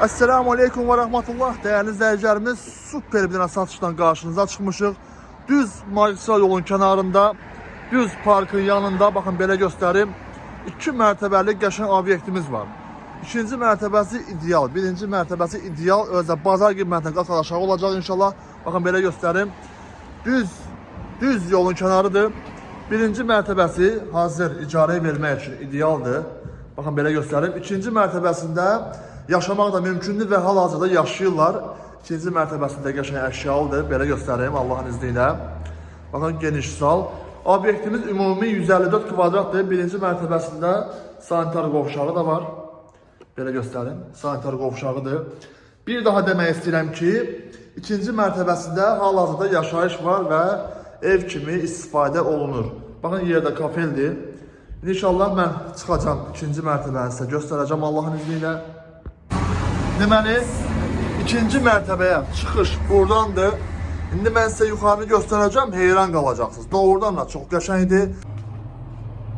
Esselamu Aleyküm ve Rahmetullah. Değerli izleyicilerimiz, süper bir satışdan karşınıza çıkmışıq. Düz magistral yolun kenarında, düz parkın yanında, bakın belə göstereyim. 2 mərtəbəli qəşəng obyektimiz var. İkinci mərtəbəsi ideal, birinci mərtəbəsi ideal. Özdə bazar qiymətindən qat aşağı olacaq inşallah. Bakın belə göstereyim. Düz yolun kenarıdır. Birinci mərtəbəsi hazır icarəyə vermək üçün idealdır. Bakın belə göstereyim. İkinci mərtəbəsində yaşamaq da mümkündür və hal-hazırda yaşayırlar. İkinci mərtəbəsində qəşəng əşyalıdır. Belə göstereyim Allah'ın izniyle. Bakın geniş sal. Obyektimiz ümumi 154 kvadratdır. Birinci mərtəbəsində sanitar qovşağı da var. Belə göstereyim. Sanitar qovşağıdır. Bir daha demək istəyirəm ki, ikinci mərtəbəsində hal-hazırda yaşayış var və ev kimi istifadə olunur. Bakın yerdə kafeldir. İnşallah mən çıxacağım ikinci mərtəbəni sizə göstərəcəm Allah'ın izniyle. Deməli, ikinci mərtəbəyə çıxış buradandır. İndi mən sizə yuxarını göstərəcəm, heyran qalacaqsınız. Doğrudan da çox qəşəngdir.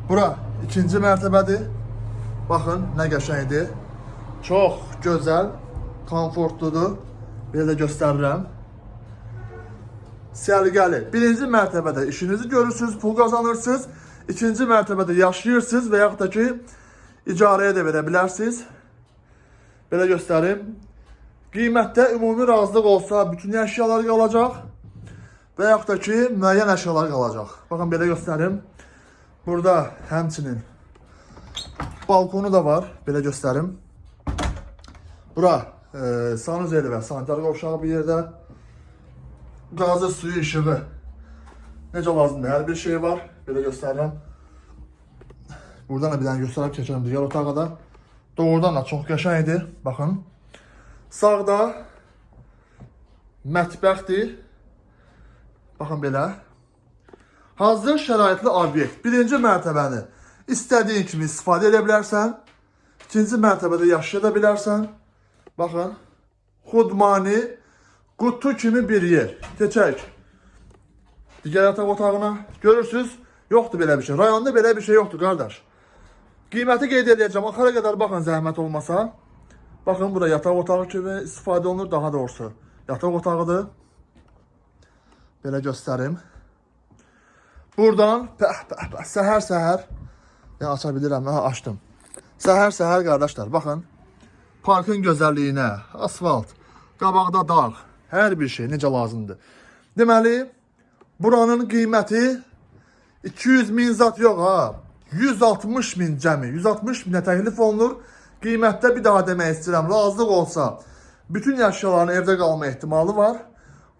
Bura ikinci mərtəbədir. Baxın, nə qəşəngdir. Çox gözəl, komfortludur. Belə göstərirəm. Səliqəli. Birinci mərtəbədə işinizi görürsünüz, pul qazanırsınız. İkinci mərtəbədə yaşayırsınız və yaxud da ki, icarəyə də verə bilərsiniz. Belə göstərim. Qiymətdə ümumi razılıq olsa bütün əşyalar qalacaq və yaxud da ki, müəyyən əşyalar qalacaq. Baxın, belə göstərim. Burada həmçinin balkonu da var. Belə göstərim. Bura sanuzeli və sanitar qovşağı bir yerdə. Qazı, suyu, işığı necə lazımdır, hər bir şey var. Belə göstərirəm. Buradan da bir dənə göstərib keçirəm digər otağa da. Doğrudan da çox qəşəngdir. Baxın. Sağda mətbəxdir. Baxın belə. Hazır şəraitli obyekt. Birinci mərtəbəni istədiyin kimi istifadə edə bilərsən. İkinci mərtəbədə yaşaya da bilərsən. Baxın. Xudmani qutu kimi bir yer. Keçək digər yataq otağına. Görürsünüz, yoxdur belə bir şey. Rayonda belə bir şey yoxdur, qardaş. Qiyməti qeyd edəcəm. Axara qədər baxın, zəhmət olmasa. Baxın, burada yataq otağı kimi istifadə olunur. Daha doğrusu yataq otağıdır. Belə göstərim. Buradan səhər-səhər aça bilirəm, açdım. Səhər-səhər qardaşlar, baxın. Parkın gözəlliyinə, asfalt, qabaqda dağ, hər bir şey necə lazımdır. Deməli, buranın qiyməti 200 min zat yox ha. 160 min cəmi, 160 minə təklif olunur. Qiymətdə bir daha demək istəyirəm, razılıq olsa bütün əşyaların evdə qalma ehtimalı var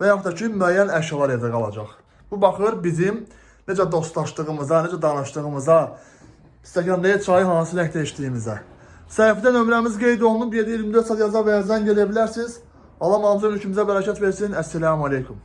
və yaxud da ki, müəyyən əşyalar evdə qalacaq. Bu baxır bizim necə dostlaşdığımıza, necə danışdığımıza, stəkanlıya çayı hansı rəngdə içdiyimizə. Səhifədə nömrəmiz qeyd olunub, 7-24 saat yaza və zəng edə bilərsiniz. Allah mamızın hükümüzə bərəkət versin. Esselamu Aleyküm.